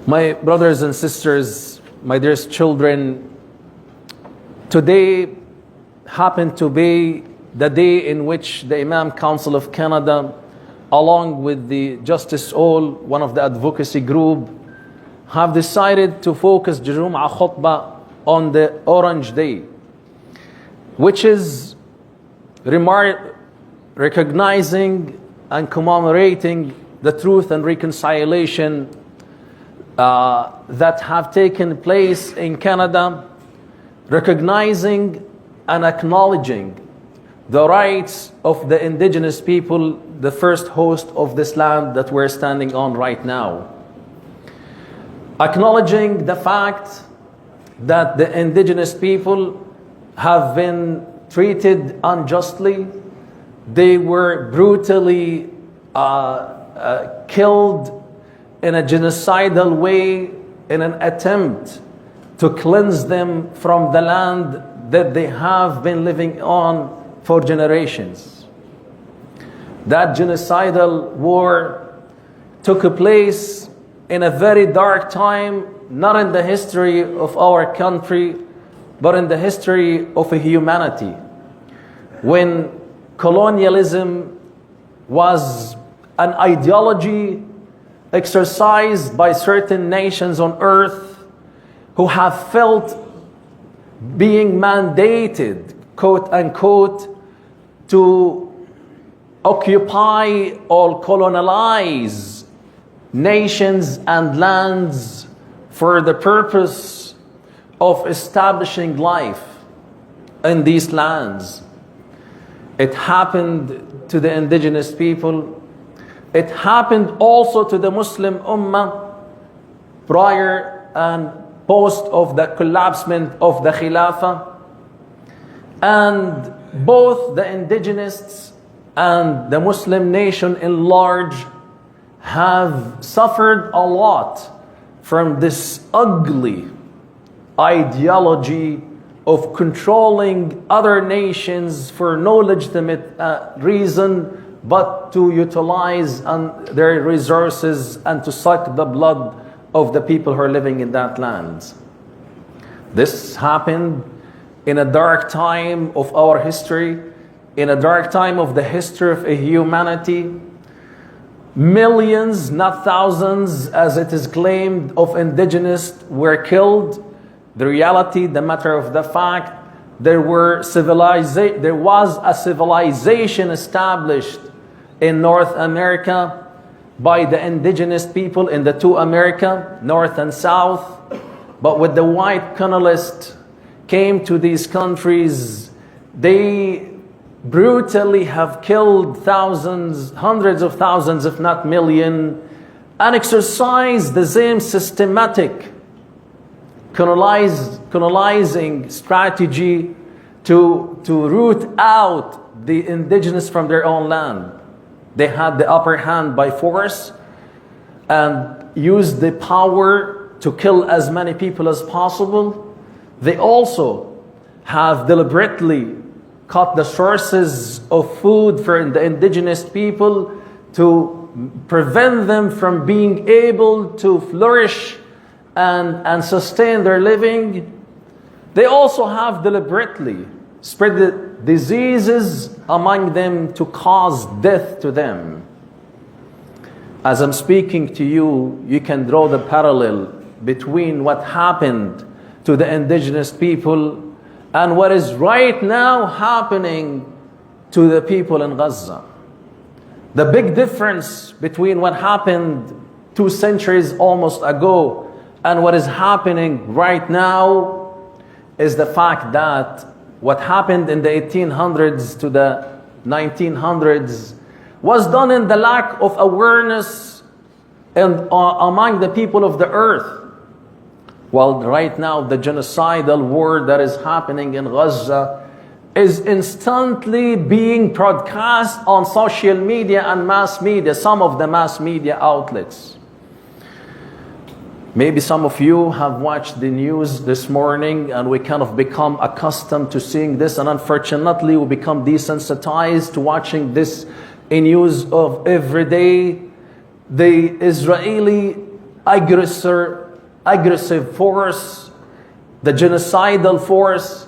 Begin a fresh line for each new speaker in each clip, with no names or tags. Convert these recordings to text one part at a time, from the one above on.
My brothers and sisters, my dearest children, today happened to be the day in which the Imam Council of Canada, along with the Justice All, one of the advocacy group, have decided to focus the Jumu'ah khutbah on the Orange Day, which is recognizing and commemorating the truth and reconciliation that have taken place in Canada, recognizing and acknowledging the rights of the indigenous people, the first host of this land that we're standing on right now. Acknowledging the fact that the indigenous people have been treated unjustly. They were brutally killed in a genocidal way in an attempt to cleanse them from the land that they have been living on for generations. That genocidal war took place in a very dark time, not in the history of our country, but in the history of humanity, when colonialism was an ideology exercised by certain nations on earth who have felt being mandated, quote unquote, to occupy or colonize nations and lands for the purpose of establishing life in these lands. It happened to the indigenous people. It happened also to the Muslim Ummah prior and post of the collapsement of the Khilafah. And both the indigenous and the Muslim nation in large have suffered a lot from this ugly ideology of controlling other nations for no legitimate reason but to utilize their resources and to suck the blood of the people who are living in that land. This happened in a dark time of our history, in a dark time of the history of humanity. Millions, not thousands, as it is claimed, of indigenous were killed. The reality, the matter of the fact, there was a civilization established in North America by the indigenous people in the two America, North and South. But when the white colonialists came to these countries, they brutally have killed thousands, hundreds of thousands, if not millions, and exercised the same systematic colonizing strategy to root out the indigenous from their own land. They had the upper hand by force and used the power to kill as many people as possible. They also have deliberately cut the sources of food for the indigenous people to prevent them from being able to flourish and sustain their living. They also have deliberately spread the diseases among them to cause death to them. As I'm speaking to you, you can draw the parallel between what happened to the indigenous people and what is right now happening to the people in Gaza. The big difference between what happened 2 centuries almost ago and what is happening right now is the fact that what happened in the 1800s to the 1900s was done in the lack of awareness and among the people of the earth. While right now the genocidal war that is happening in Gaza is instantly being broadcast on social media and mass media, some of the mass media outlets. Maybe some of you have watched the news this morning and we kind of become accustomed to seeing this, and unfortunately we become desensitized to watching this in news of every day. The Israeli aggressive force, the genocidal force,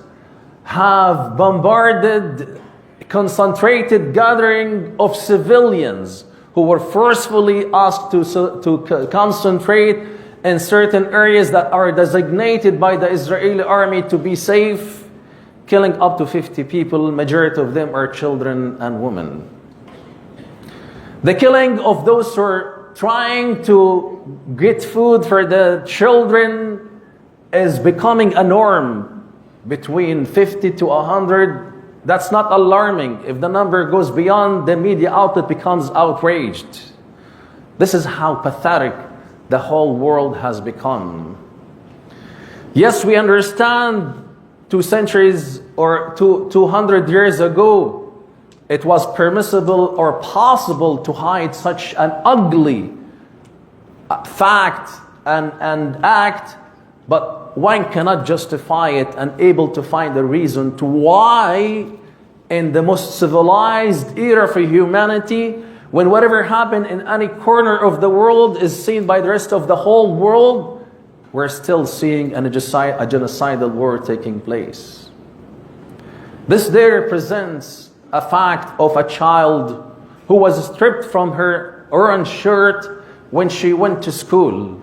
have bombarded concentrated gathering of civilians who were forcefully asked to concentrate in certain areas that are designated by the Israeli army to be safe, killing up to 50 people. Majority of them are children and women. The killing of those who are trying to get food for the children is becoming a norm, between 50 to 100. That's not alarming. If the number goes beyond, the media outlet becomes outraged. This is how pathetic the whole world has become. Yes, we understand 2 centuries or 200 years ago, it was permissible or possible to hide such an ugly fact and act, but one cannot justify it and able to find a reason to why in the most civilized era for humanity, when whatever happened in any corner of the world is seen by the rest of the whole world, we're still seeing a genocidal war taking place. This day represents a fact of a child who was stripped from her orange shirt when she went to school.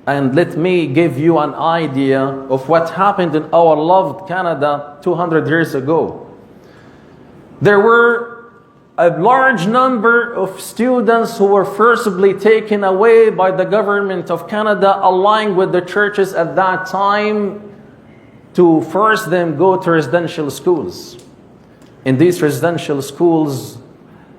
And let me give you an idea of what happened in our loved Canada 200 years ago. There were a large number of students who were forcibly taken away by the government of Canada, allying with the churches at that time, to force them go to residential schools. In these residential schools,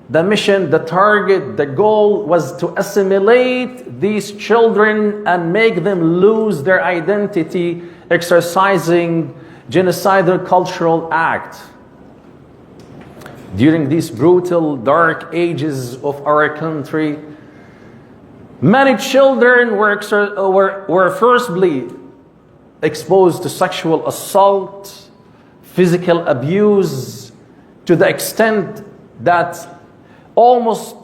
the mission, the target, the goal was to assimilate these children and make them lose their identity, exercising genocidal cultural act. During these brutal, dark ages of our country, many children were forcibly exposed to sexual assault, physical abuse, to the extent that almost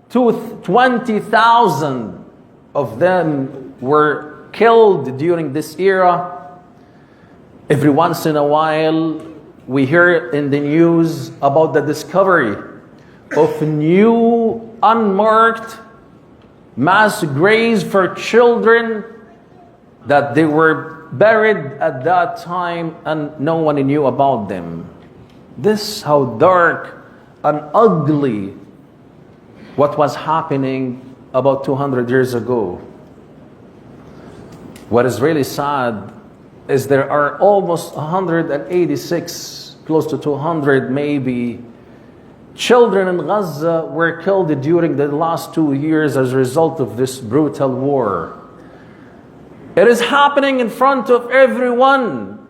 20,000 of them were killed during this era. Every once in a while, we hear in the news about the discovery of new unmarked mass graves for children that they were buried at that time and no one knew about them. This is how dark and ugly what was happening about 200 years ago. What is really sad is there are almost 186, close to 200 maybe, children in Gaza were killed during the last 2 years as a result of this brutal war. It is happening in front of everyone.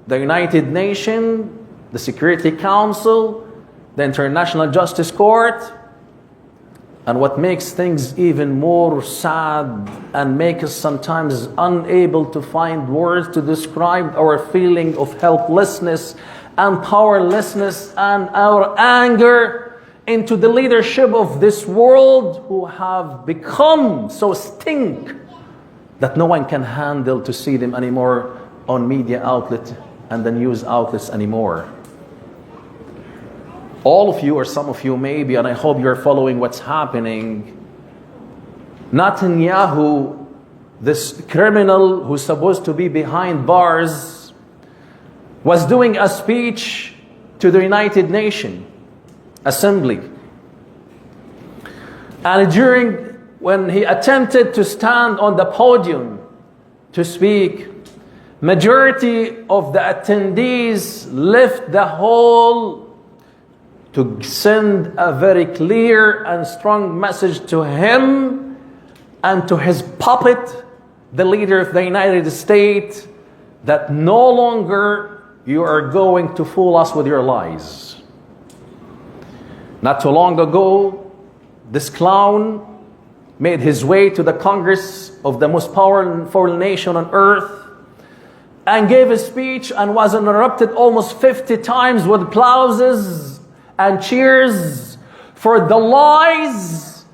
The United Nations, the Security Council, the International Justice Court. And what makes things even more sad and make us sometimes unable to find words to describe our feeling of helplessness and powerlessness and our anger into the leadership of this world, who have become so stink that no one can handle to see them anymore on media outlets and the news outlets anymore. All of you, or some of you maybe, and I hope you're following what's happening. Netanyahu, this criminal who's supposed to be behind bars, was doing a speech to the United Nations Assembly. And when he attempted to stand on the podium to speak, majority of the attendees left the hall to send a very clear and strong message to him and to his puppet, the leader of the United States, that no longer you are going to fool us with your lies. Not too long ago, this clown made his way to the Congress of the most powerful nation on earth and gave a speech and was interrupted almost 50 times with applauses and cheers for the lies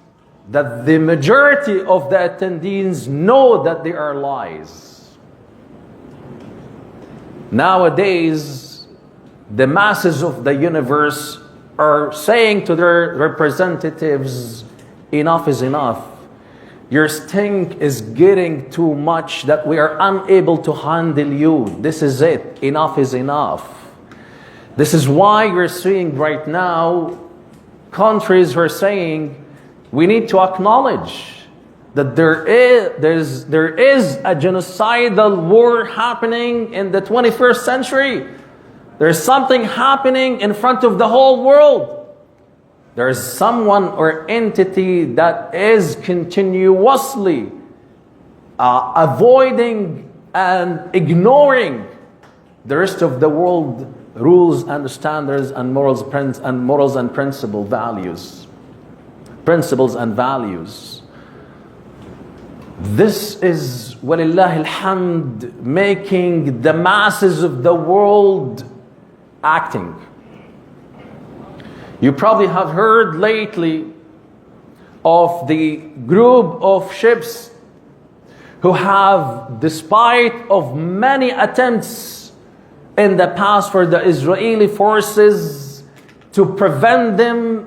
that the majority of the attendees know that they are lies. Nowadays, the masses of the universe are saying to their representatives, enough is enough. Your stink is getting too much that we are unable to handle you. This is it. Enough is enough. This is why you're seeing right now countries who are saying we need to acknowledge that there is a genocidal war happening in the 21st century. There's something happening in front of the whole world. There's someone or entity that is continuously avoiding and ignoring the rest of the world rules and standards and morals and principles and values. This is, walillah alhamd, making the masses of the world acting. You probably have heard lately of the group of ships who have, despite of many attempts in the past for the Israeli forces to prevent them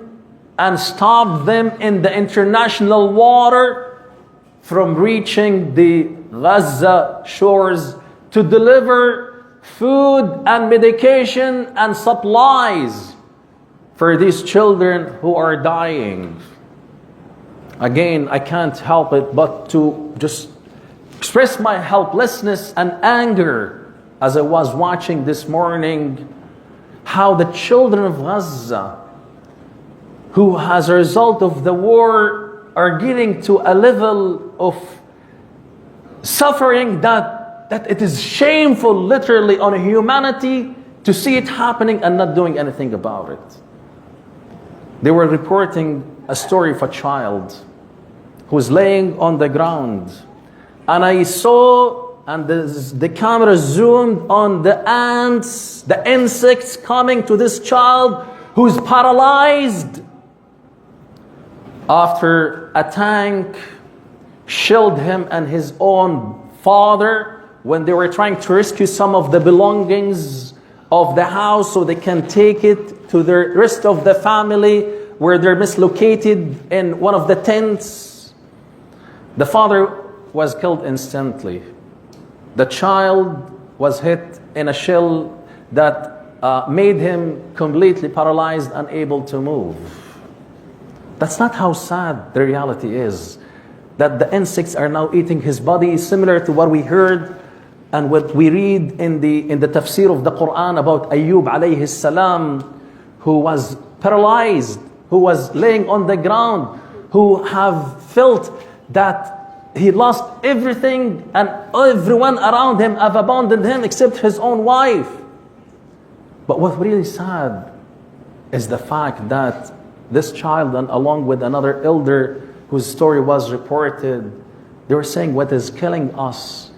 and stop them in the international water from reaching the Gaza shores to deliver food and medication and supplies for these children who are dying. Again, I can't help it but to just express my helplessness and anger as I was watching this morning how the children of Gaza, who as a result of the war are getting to a level of suffering that it is shameful literally on humanity to see it happening and not doing anything about it. They were reporting a story of a child who was laying on the ground. And I saw, and the camera zoomed on the ants, the insects coming to this child who's paralyzed after a tank shelled him and his own father when they were trying to rescue some of the belongings of the house so they can take it to the rest of the family where they're mislocated in one of the tents. The father was killed instantly. The child was hit in a shell that made him completely paralyzed, unable to move. That's not how sad the reality is. That the insects are now eating his body, similar to what we heard and what we read in the tafsir of the Qur'an about Ayub alayhi salam, who was paralyzed, who was laying on the ground, who have felt that he lost everything and everyone around him have abandoned him except his own wife. But what's really sad is the fact that this child, and along with another elder whose story was reported, they were saying what is killing us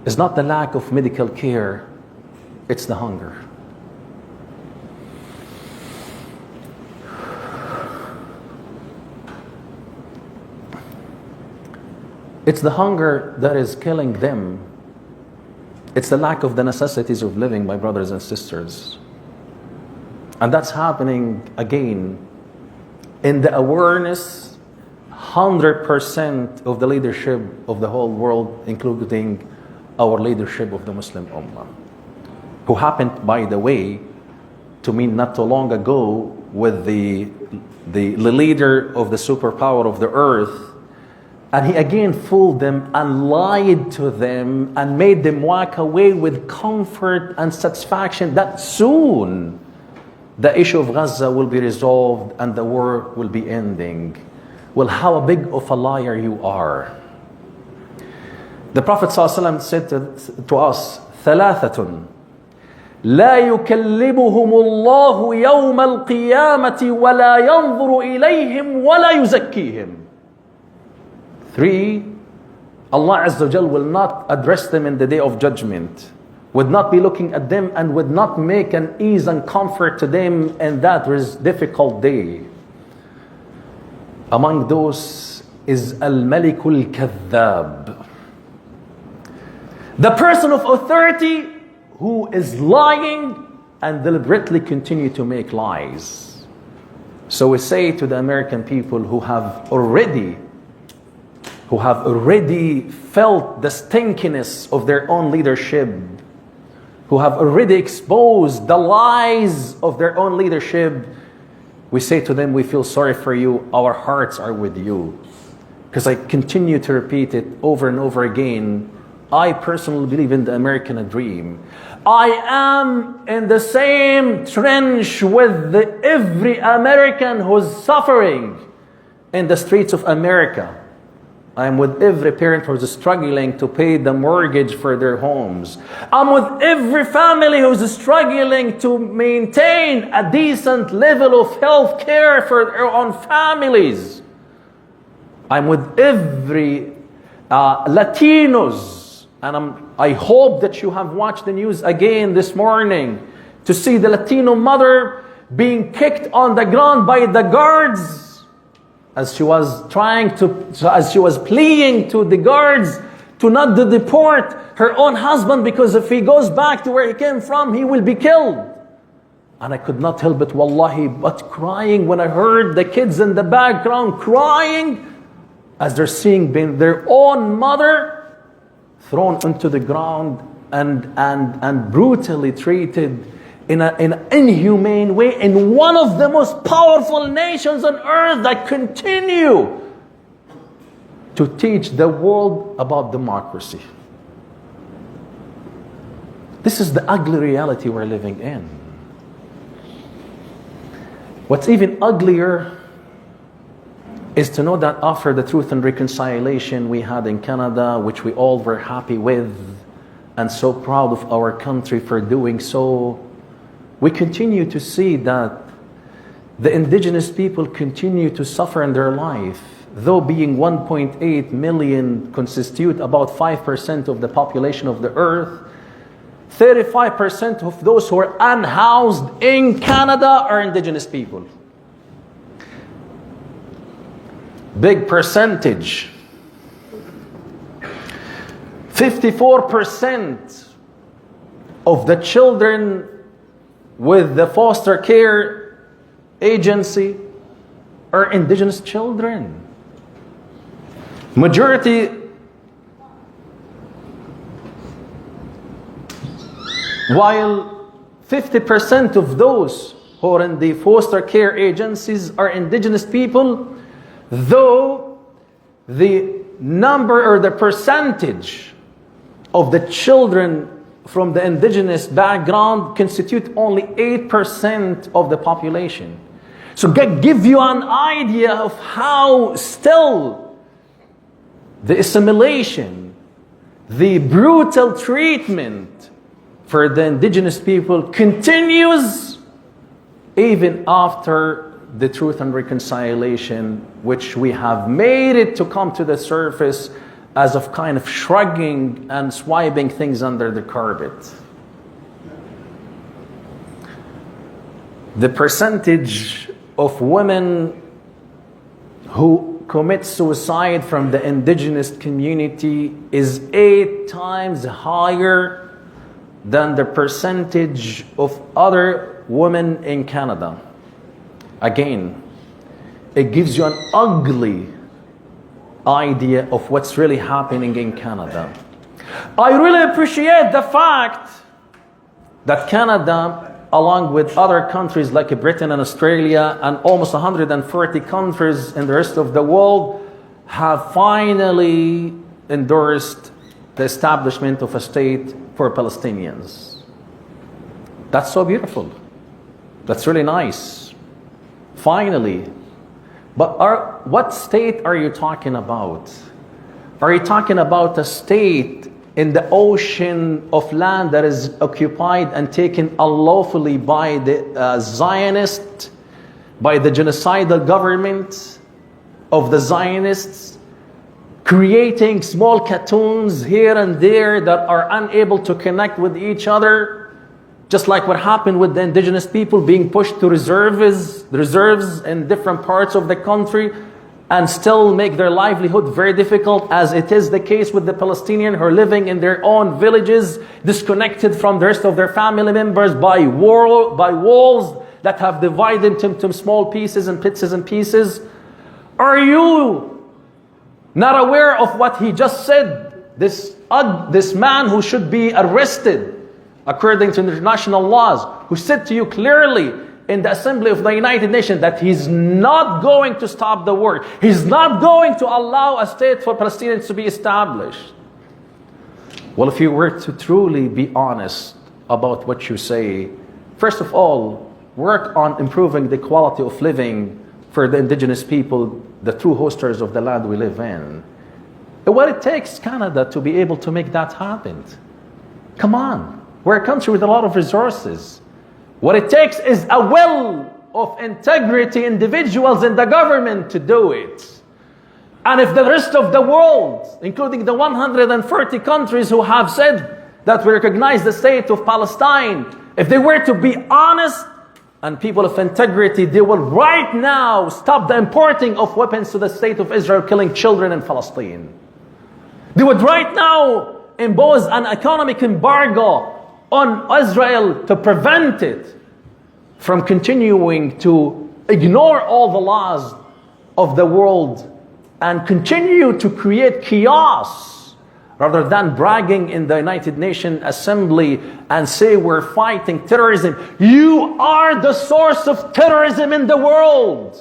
is not the lack of medical care, it's the hunger. It's the hunger that is killing them. It's the lack of the necessities of living, my brothers and sisters. And that's happening again in the awareness, 100% of the leadership of the whole world, including our leadership of the Muslim Ummah, who happened, by the way, to meet not too long ago with the leader of the superpower of the earth. And he again fooled them and lied to them and made them walk away with comfort and satisfaction that soon the issue of Gaza will be resolved and the war will be ending. Well, how big of a liar you are. The Prophet ﷺ said to us, ثلاثة لا يكلمهم الله يوم القيامة ولا ينظر إليهم ولا يزكيهم. 3, Allah Azza wa Jal will not address them in the day of judgment, would not be looking at them and would not make an ease and comfort to them in that difficult day. Among those is Al-Malikul Kadhab, the person of authority who is lying and deliberately continue to make lies. So we say to the American people who have already felt the stinkiness of their own leadership, who have already exposed the lies of their own leadership, we say to them, we feel sorry for you, our hearts are with you. Because I continue to repeat it over and over again, I personally believe in the American dream. I am in the same trench with every American who's suffering in the streets of America. I am with every parent who's struggling to pay the mortgage for their homes. I'm with every family who's struggling to maintain a decent level of health care for their own families. I'm with every Latinos, and I hope that you have watched the news again this morning to see the Latino mother being kicked on the ground by the guards as she was pleading to the guards to not to deport her own husband, because if he goes back to where he came from, he will be killed. And I could not help it, wallahi, but crying when I heard the kids in the background crying as they're seeing their own mother thrown into the ground and brutally treated in an inhumane way in one of the most powerful nations on earth that continue to teach the world about democracy. This is the ugly reality we're living in. What's even uglier is to know that after the Truth and Reconciliation we had in Canada, which we all were happy with and so proud of our country for doing so, we continue to see that the indigenous people continue to suffer in their life. Though being 1.8 million constitute about 5% of the population of the earth, 35% of those who are unhoused in Canada are indigenous people. Big percentage. 54% of the children with the foster care agency are indigenous children. Majority, while 50% of those who are in the foster care agencies are indigenous people, though the number or the percentage of the children from the indigenous background constitute only 8% of the population. So give you an idea of how still the assimilation, the brutal treatment for the indigenous people continues even after the Truth and Reconciliation, which we have made it to come to the surface as of kind of shrugging and swiping things under the carpet. The percentage of women who commit suicide from the indigenous community is 8 times higher than the percentage of other women in Canada. Again, it gives you an ugly idea of what's really happening in Canada. I really appreciate the fact that Canada, along with other countries like Britain and Australia and almost 140 countries in the rest of the world, have finally endorsed the establishment of a state for Palestinians. That's so beautiful. That's really nice. Finally. But what state are you talking about? Are you talking about a state in the ocean of land that is occupied and taken unlawfully by the Zionists, by the genocidal government of the Zionists, creating small cartoons here and there that are unable to connect with each other? Just like what happened with the indigenous people being pushed to reserves in different parts of the country, and still make their livelihood very difficult, as it is the case with the Palestinians who are living in their own villages, disconnected from the rest of their family members by walls that have divided them into small pieces and pieces. Are you not aware of what he just said? This man who should be arrested according to international laws, who said to you clearly in the Assembly of the United Nations that he's not going to stop the war. He's not going to allow a state for Palestinians to be established. Well, if you were to truly be honest about what you say, first of all, work on improving the quality of living for the indigenous people, the true hosters of the land we live in. What it takes Canada to be able to make that happen. Come on, we're a country with a lot of resources. What it takes is a will of integrity individuals in the government to do it. And if the rest of the world, including the 140 countries who have said that we recognize the state of Palestine, if they were to be honest and people of integrity, they will right now stop the importing of weapons to the state of Israel, killing children in Palestine. They would right now impose an economic embargo on Israel to prevent it from continuing to ignore all the laws of the world and continue to create chaos, rather than bragging in the United Nations Assembly and say we're fighting terrorism. You are the source of terrorism in the world.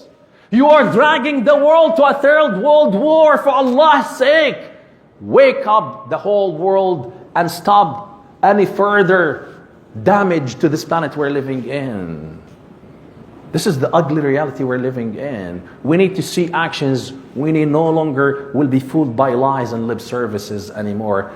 You are dragging the world to a third world war, for Allah's sake. Wake up the whole world and stop any further damage to this planet we're living in. This is the ugly reality we're living in. We need to see actions. We no longer will be fooled by lies and lip services anymore.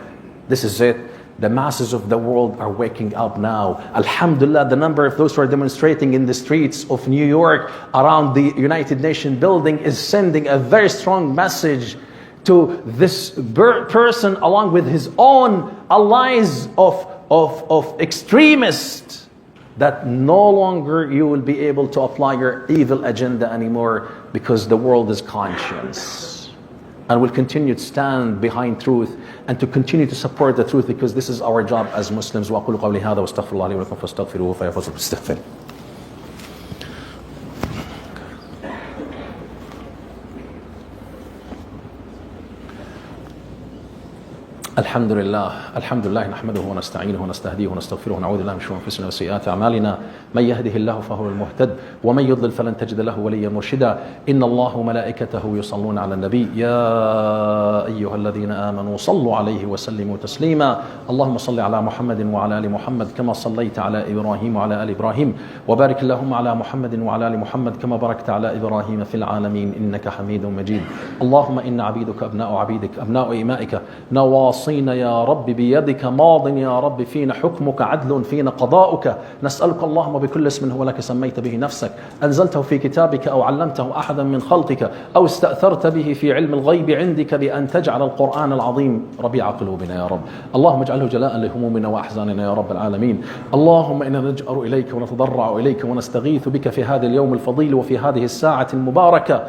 This is it. The masses of the world are waking up now. Alhamdulillah, the number of those who are demonstrating in the streets of New York around the United Nations building is sending a very strong message to this person, along with his own allies of extremists, that no longer you will be able to apply your evil agenda anymore, because the world is conscious and will continue to stand behind truth and to continue to support the truth, because this is our job as Muslims. وأقول قولي هذا واستغفر الله لي ولكم فاستغفروه فيغفر لكم. الحمد لله نحمده ونستعينه ونستهديه ونستغفره ونعوذ بالله من شرور انفسنا وسيئات اعمالنا، من يهده الله فهو المهتد ومن يضلل فلن تجد له وليا مرشدا. ان الله وملائكته يصلون على النبي يا ايها الذين امنوا صلوا عليه وسلموا تسليما. اللهم صل على محمد وعلى ال محمد كما صليت على ابراهيم وعلى ال ابراهيم، وبارك اللهم على محمد وعلى ال محمد كما باركت على ابراهيم في العالمين انك حميد مجيد. اللهم ان عبيدك ابناء عبيدك ابناء امائك نواصينا يا رب بيدك، ماض يا رب فينا حكمك، عدل فينا قضاؤك. نسألك اللهم بكل اسم هو لك سميت به نفسك، أنزلته في كتابك أو علمته أحدا من خلقك أو استأثرت به في علم الغيب عندك بأن تجعل القرآن العظيم ربيع قلوبنا يا رب. اللهم اجعله جلاء لهمومنا وأحزاننا يا رب العالمين. اللهم إنا نجأر إليك ونتضرع إليك ونستغيث بك في هذا اليوم الفضيل وفي هذه الساعة المباركة.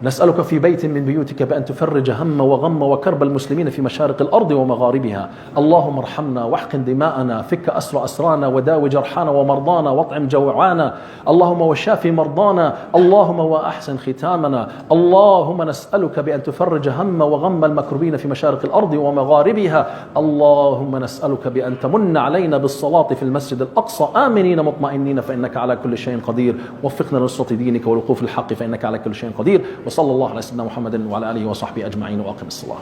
نسألك في بيت من بيوتك بأن تفرج هم وغم وكرب المسلمين في مشارق الأرض ومغاربها. اللهم ارحمنا واحقن دماءنا، فك أسر أسرانا، وداوي جرحانا ومرضانا، واطعم جوعانا. اللهم وشافي مرضانا، اللهم وأحسن ختامنا. اللهم نسألك بأن تفرج هم وغم المكروبين في مشارق الأرض ومغاربها. اللهم نسألك بأن تمن علينا بالصلاة في المسجد الأقصى آمنين مطمئنين فإنك على كل شيء قدير. وفقنا لنصرة دينك والوقوف الحق فإنك على كل شيء قدير. وصلى الله على سيدنا محمد وعلى آله وصحبه أجمعين وأقم الصلاة.